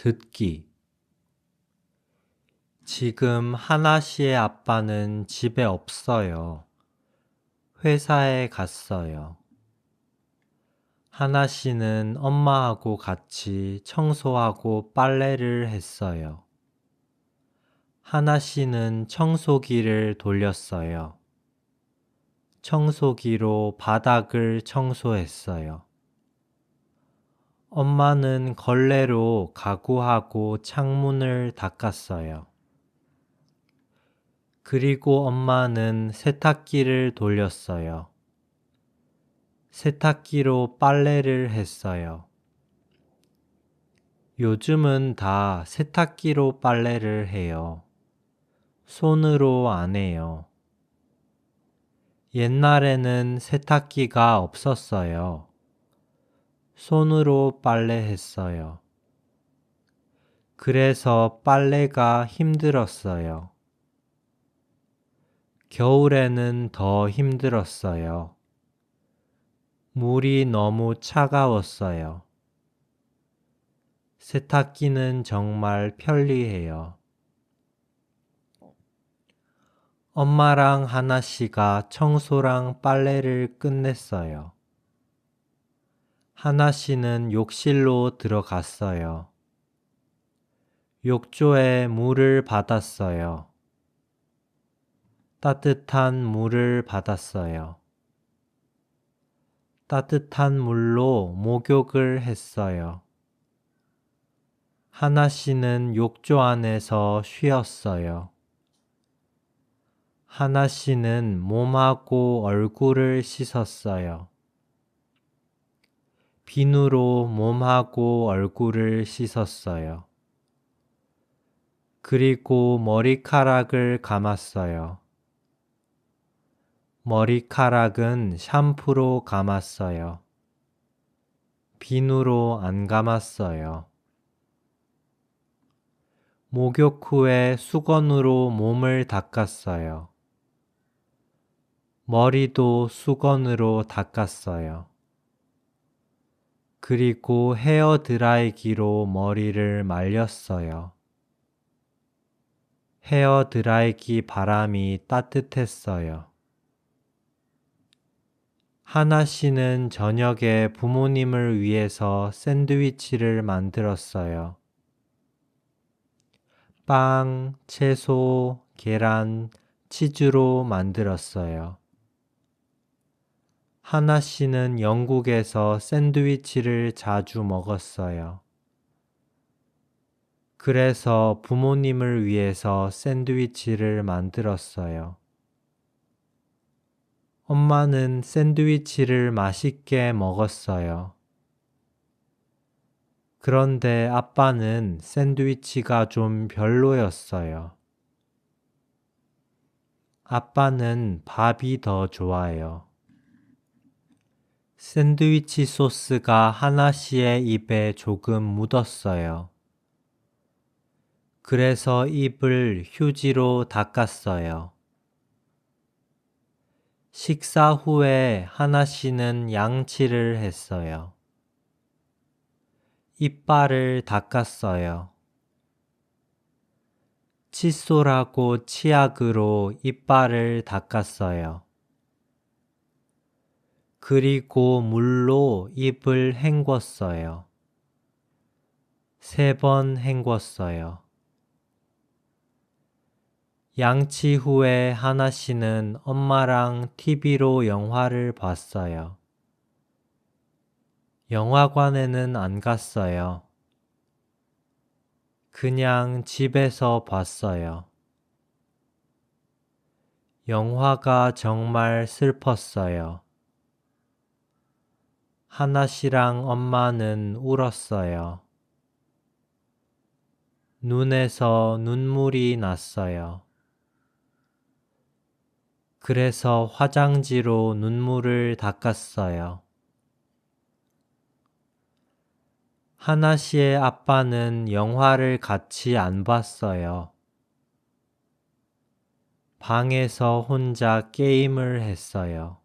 듣기. 지금 하나 씨의 아빠는 집에 없어요. 회사에 갔어요. 하나 씨는 엄마하고 같이 청소하고 빨래를 했어요. 하나 씨는 청소기를 돌렸어요. 청소기로 바닥을 청소했어요. 엄마는 걸레로 가구하고 창문을 닦았어요. 그리고 엄마는 세탁기를 돌렸어요. 세탁기로 빨래를 했어요. 요즘은 다 세탁기로 빨래를 해요. 손으로 안 해요. 옛날에는 세탁기가 없었어요. 손으로 빨래했어요. 그래서 빨래가 힘들었어요. 겨울에는 더 힘들었어요. 물이 너무 차가웠어요. 세탁기는 정말 편리해요. 엄마랑 하나 씨가 청소랑 빨래를 끝냈어요. 하나 씨는 욕실로 들어갔어요. 욕조에 물을 받았어요. 따뜻한 물을 받았어요. 따뜻한 물로 목욕을 했어요. 하나 씨는 욕조 안에서 쉬었어요. 하나 씨는 몸하고 얼굴을 씻었어요. 비누로 몸하고 얼굴을 씻었어요. 그리고 머리카락을 감았어요. 머리카락은 샴푸로 감았어요. 비누로 안 감았어요. 목욕 후에 수건으로 몸을 닦았어요. 머리도 수건으로 닦았어요. 그리고 헤어 드라이기로 머리를 말렸어요. 헤어 드라이기 바람이 따뜻했어요. 하나 씨는 저녁에 부모님을 위해서 샌드위치를 만들었어요. 빵, 채소, 계란, 치즈로 만들었어요. 하나 씨는 영국에서 샌드위치를 자주 먹었어요. 그래서 부모님을 위해서 샌드위치를 만들었어요. 엄마는 샌드위치를 맛있게 먹었어요. 그런데 아빠는 샌드위치가 좀 별로였어요. 아빠는 밥이 더 좋아요. 샌드위치 소스가 하나 씨의 입에 조금 묻었어요. 그래서 입을 휴지로 닦았어요. 식사 후에 하나 씨는 양치를 했어요. 이빨을 닦았어요. 칫솔하고 치약으로 이빨을 닦았어요. 그리고 물로 입을 헹궜어요. 3번 헹궜어요. 양치 후에 하나 씨는 엄마랑 TV로 영화를 봤어요. 영화관에는 안 갔어요. 그냥 집에서 봤어요. 영화가 정말 슬펐어요. 하나 씨랑 엄마는 울었어요. 눈에서 눈물이 났어요. 그래서 화장지로 눈물을 닦았어요. 하나 씨의 아빠는 영화를 같이 안 봤어요. 방에서 혼자 게임을 했어요.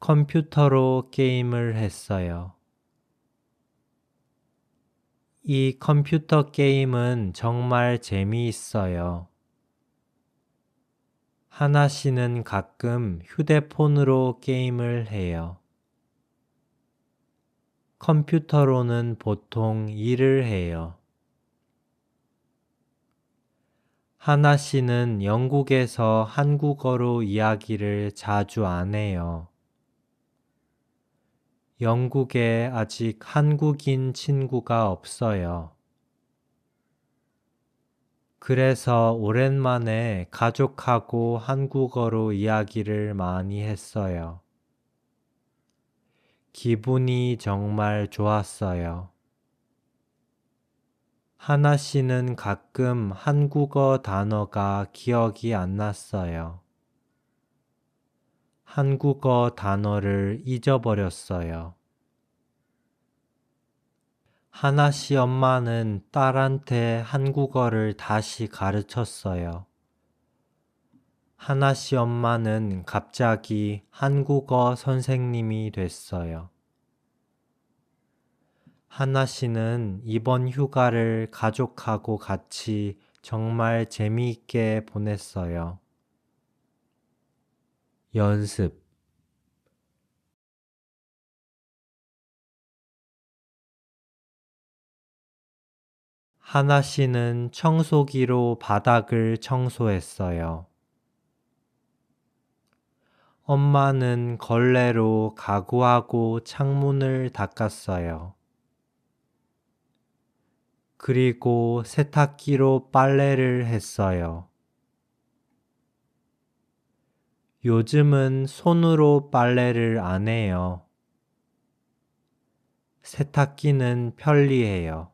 컴퓨터로 게임을 했어요. 이 컴퓨터 게임은 정말 재미있어요. 하나 씨는 가끔 휴대폰으로 게임을 해요. 컴퓨터로는 보통 일을 해요. 하나 씨는 영국에서 한국어로 이야기를 자주 안 해요. 영국에 아직 한국인 친구가 없어요. 그래서 오랜만에 가족하고 한국어로 이야기를 많이 했어요. 기분이 정말 좋았어요. 하나 씨는 가끔 한국어 단어가 기억이 안 났어요. 한국어 단어를 잊어버렸어요. 하나 씨 엄마는 딸한테 한국어를 다시 가르쳤어요. 하나 씨 엄마는 갑자기 한국어 선생님이 됐어요. 하나 씨는 이번 휴가를 가족하고 같이 정말 재미있게 보냈어요. 연습. 하나 씨는 청소기로 바닥을 청소했어요. 엄마는 걸레로 가구하고 창문을 닦았어요. 그리고 세탁기로 빨래를 했어요. 요즘은 손으로 빨래를 안 해요. 세탁기는 편리해요.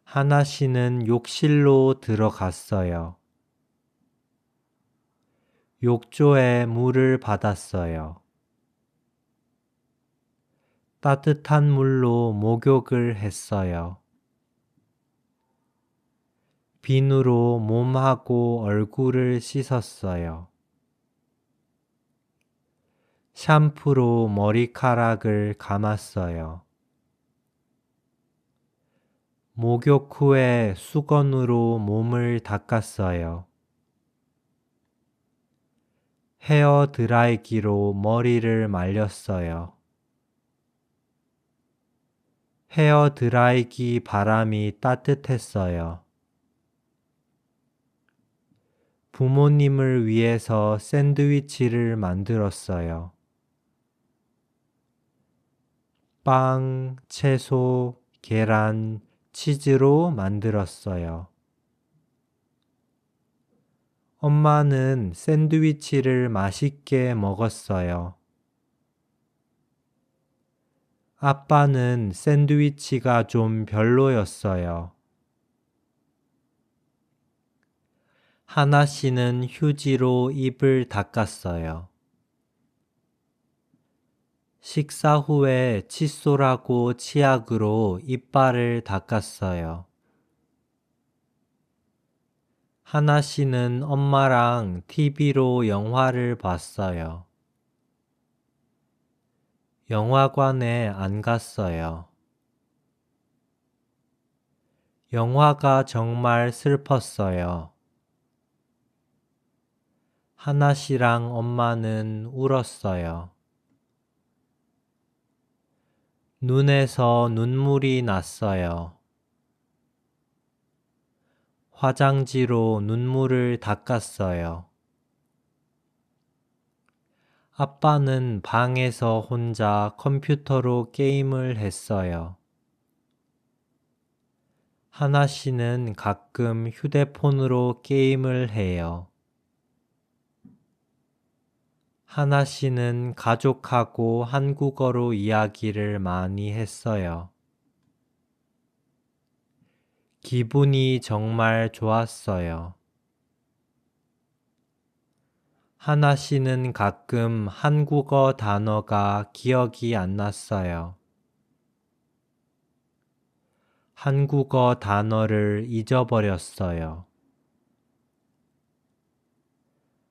하나 씨는 욕실로 들어갔어요. 욕조에 물을 받았어요. 따뜻한 물로 목욕을 했어요. 비누로 몸하고 얼굴을 씻었어요. 샴푸로 머리카락을 감았어요. 목욕 후에 수건으로 몸을 닦았어요. 헤어 드라이기로 머리를 말렸어요. 헤어 드라이기 바람이 따뜻했어요. 부모님을 위해서 샌드위치를 만들었어요. 빵, 채소, 계란, 치즈로 만들었어요. 엄마는 샌드위치를 맛있게 먹었어요. 아빠는 샌드위치가 좀 별로였어요. 하나 씨는 휴지로 입을 닦았어요. 식사 후에 칫솔하고 치약으로 이빨을 닦았어요. 하나 씨는 엄마랑 TV로 영화를 봤어요. 영화관에 안 갔어요. 영화가 정말 슬펐어요. 하나 씨랑 엄마는 울었어요. 눈에서 눈물이 났어요. 화장지로 눈물을 닦았어요. 아빠는 방에서 혼자 컴퓨터로 게임을 했어요. 하나 씨는 가끔 휴대폰으로 게임을 해요. 하나 씨는 가족하고 한국어로 이야기를 많이 했어요. 기분이 정말 좋았어요. 하나 씨는 가끔 한국어 단어가 기억이 안 났어요. 한국어 단어를 잊어버렸어요.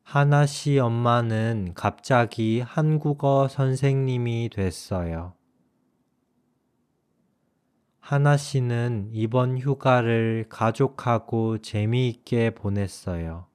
하나 씨 엄마는 갑자기 한국어 선생님이 됐어요. 하나 씨는 이번 휴가를 가족하고 재미있게 보냈어요.